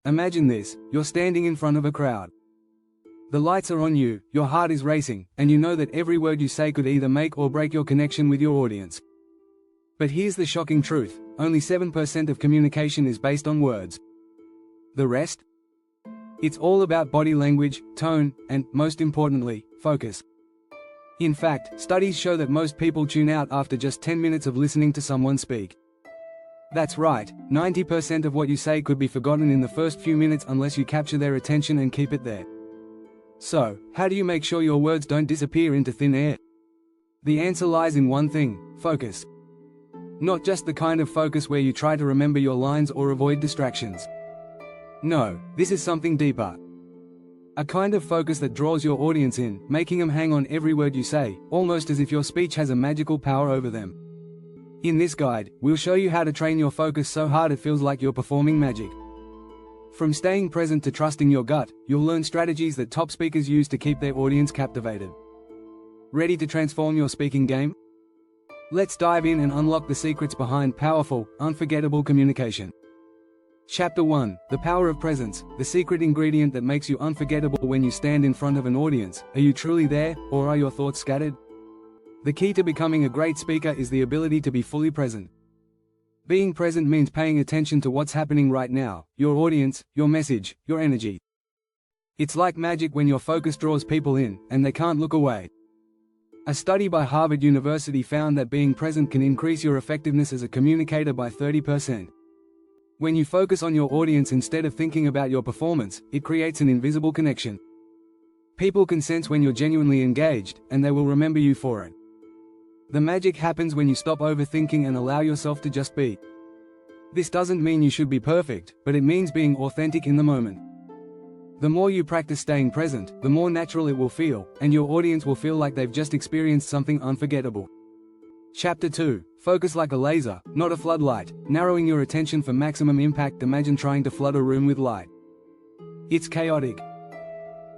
Imagine this: you're standing in front of a crowd. The lights are on you, your heart is racing, and you know that every word you say could either make or break your connection with your audience. But here's the shocking truth: only 7% of communication is based on words. The rest? It's all about body language, tone, and, most importantly, focus. In fact, studies show that most people tune out after just 10 minutes of listening to someone speak. That's right, 90% of what you say could be forgotten in the first few minutes unless you capture their attention and keep it there. So, how do you make sure your words don't disappear into thin air? The answer lies in one thing: focus. Not just the kind of focus where you try to remember your lines or avoid distractions. No, this is something deeper. A kind of focus that draws your audience in, making them hang on every word you say, almost as if your speech has a magical power over them. In this guide, we'll show you how to train your focus so hard it feels like you're performing magic. From staying present to trusting your gut, you'll learn strategies that top speakers use to keep their audience captivated. Ready to transform your speaking game? Let's dive in and unlock the secrets behind powerful, unforgettable communication. Chapter 1: The Power of Presence, the secret ingredient that makes you unforgettable when you stand in front of an audience. Are you truly there, or are your thoughts scattered? The key to becoming a great speaker is the ability to be fully present. Being present means paying attention to what's happening right now: your audience, your message, your energy. It's like magic when your focus draws people in, and they can't look away. A study by Harvard University found that being present can increase your effectiveness as a communicator by 30%. When you focus on your audience instead of thinking about your performance, it creates an invisible connection. People can sense when you're genuinely engaged, and they will remember you for it. The magic happens when you stop overthinking and allow yourself to just be. This doesn't mean you should be perfect, but it means being authentic in the moment. The more you practice staying present, the more natural it will feel, and your audience will feel like they've just experienced something unforgettable. Chapter 2: Focus like a laser, not a floodlight, narrowing your attention for maximum impact. Imagine trying to flood a room with light. It's chaotic.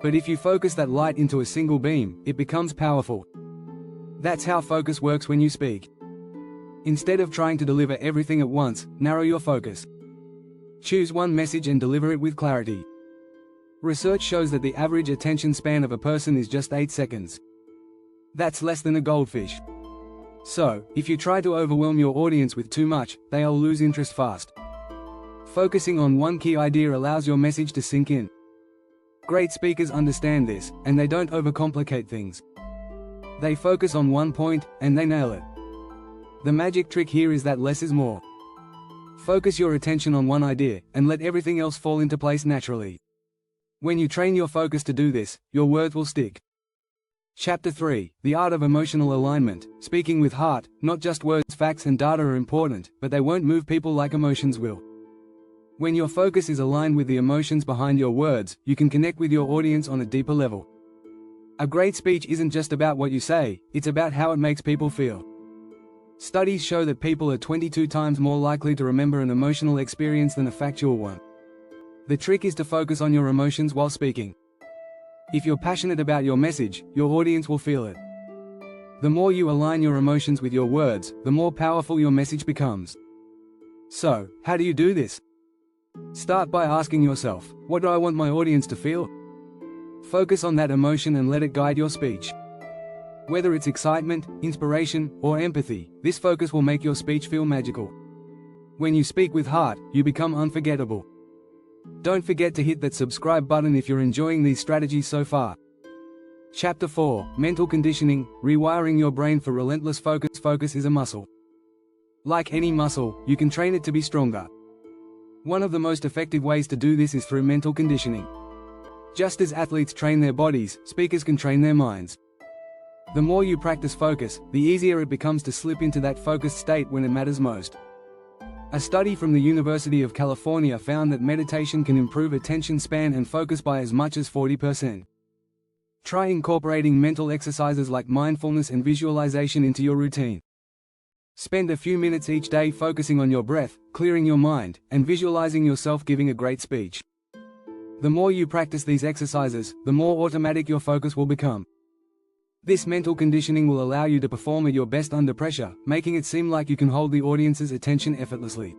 But if you focus that light into a single beam, it becomes powerful. That's how focus works when you speak. Instead of trying to deliver everything at once, narrow your focus. Choose one message and deliver it with clarity. Research shows that the average attention span of a person is just 8 seconds. That's less than a goldfish. So, if you try to overwhelm your audience with too much, they'll lose interest fast. Focusing on one key idea allows your message to sink in. Great speakers understand this, and they don't overcomplicate things. They focus on one point, and they nail it. The magic trick here is that less is more. Focus your attention on one idea, and let everything else fall into place naturally. When you train your focus to do this, your words will stick. Chapter 3: The Art of Emotional Alignment, speaking with heart, not just words. Facts and data are important, but they won't move people like emotions will. When your focus is aligned with the emotions behind your words, you can connect with your audience on a deeper level. A great speech isn't just about what you say, it's about how it makes people feel. Studies show that people are 22 times more likely to remember an emotional experience than a factual one. The trick is to focus on your emotions while speaking. If you're passionate about your message, your audience will feel it. The more you align your emotions with your words, the more powerful your message becomes. So, how do you do this? Start by asking yourself, what do I want my audience to feel? Focus on that emotion and let it guide your speech. Whether it's excitement, inspiration, or empathy, this focus will make your speech feel magical. When you speak with heart, you become unforgettable. Don't forget to hit that subscribe button if you're enjoying these strategies so far. Chapter 4: Mental Conditioning, rewiring your brain for relentless focus. Focus is a muscle. Like any muscle, you can train it to be stronger. One of the most effective ways to do this is through mental conditioning. Just as athletes train their bodies, speakers can train their minds. The more you practice focus, the easier it becomes to slip into that focused state when it matters most. A study from the University of California found that meditation can improve attention span and focus by as much as 40%. Try incorporating mental exercises like mindfulness and visualization into your routine. Spend a few minutes each day focusing on your breath, clearing your mind, and visualizing yourself giving a great speech. The more you practice these exercises, the more automatic your focus will become. This mental conditioning will allow you to perform at your best under pressure, making it seem like you can hold the audience's attention effortlessly.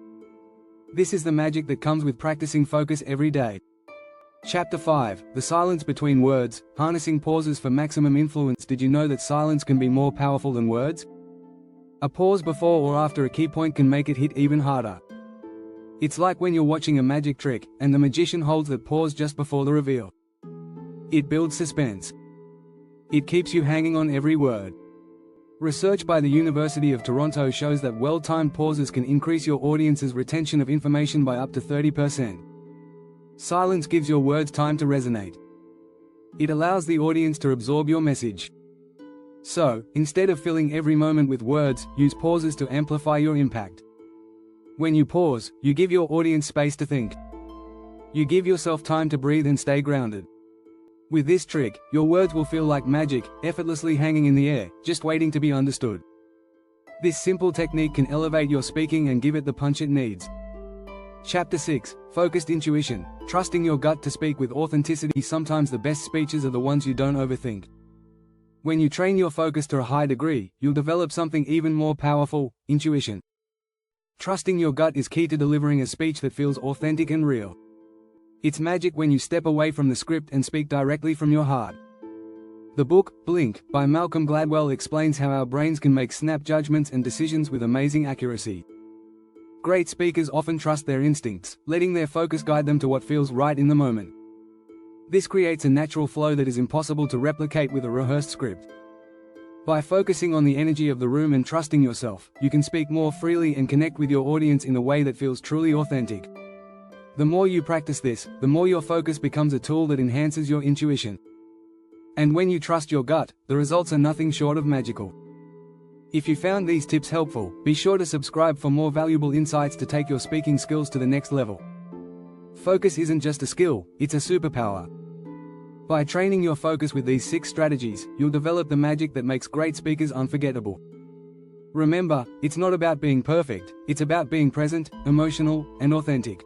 This is the magic that comes with practicing focus every day. Chapter 5: The Silence Between Words, Harnessing Pauses for Maximum Influence. Did you know that silence can be more powerful than words? A pause before or after a key point can make it hit even harder. It's like when you're watching a magic trick, and the magician holds that pause just before the reveal. It builds suspense. It keeps you hanging on every word. Research by the University of Toronto shows that well-timed pauses can increase your audience's retention of information by up to 30%. Silence gives your words time to resonate. It allows the audience to absorb your message. So, instead of filling every moment with words, use pauses to amplify your impact. When you pause, you give your audience space to think. You give yourself time to breathe and stay grounded. With this trick, your words will feel like magic, effortlessly hanging in the air, just waiting to be understood. This simple technique can elevate your speaking and give it the punch it needs. Chapter 6: Focused Intuition, Trusting Your Gut to Speak with Authenticity. Sometimes the best speeches are the ones you don't overthink. When you train your focus to a high degree, you'll develop something even more powerful: intuition. Trusting your gut is key to delivering a speech that feels authentic and real. It's magic when you step away from the script and speak directly from your heart. The book, Blink, by Malcolm Gladwell explains how our brains can make snap judgments and decisions with amazing accuracy. Great speakers often trust their instincts, letting their focus guide them to what feels right in the moment. This creates a natural flow that is impossible to replicate with a rehearsed script. By focusing on the energy of the room and trusting yourself, you can speak more freely and connect with your audience in a way that feels truly authentic. The more you practice this, the more your focus becomes a tool that enhances your intuition. And when you trust your gut, the results are nothing short of magical. If you found these tips helpful, be sure to subscribe for more valuable insights to take your speaking skills to the next level. Focus isn't just a skill, it's a superpower. By training your focus with these 6 strategies, you'll develop the magic that makes great speakers unforgettable. Remember, it's not about being perfect, it's about being present, emotional, and authentic.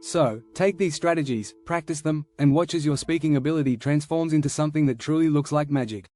So, take these strategies, practice them, and watch as your speaking ability transforms into something that truly looks like magic.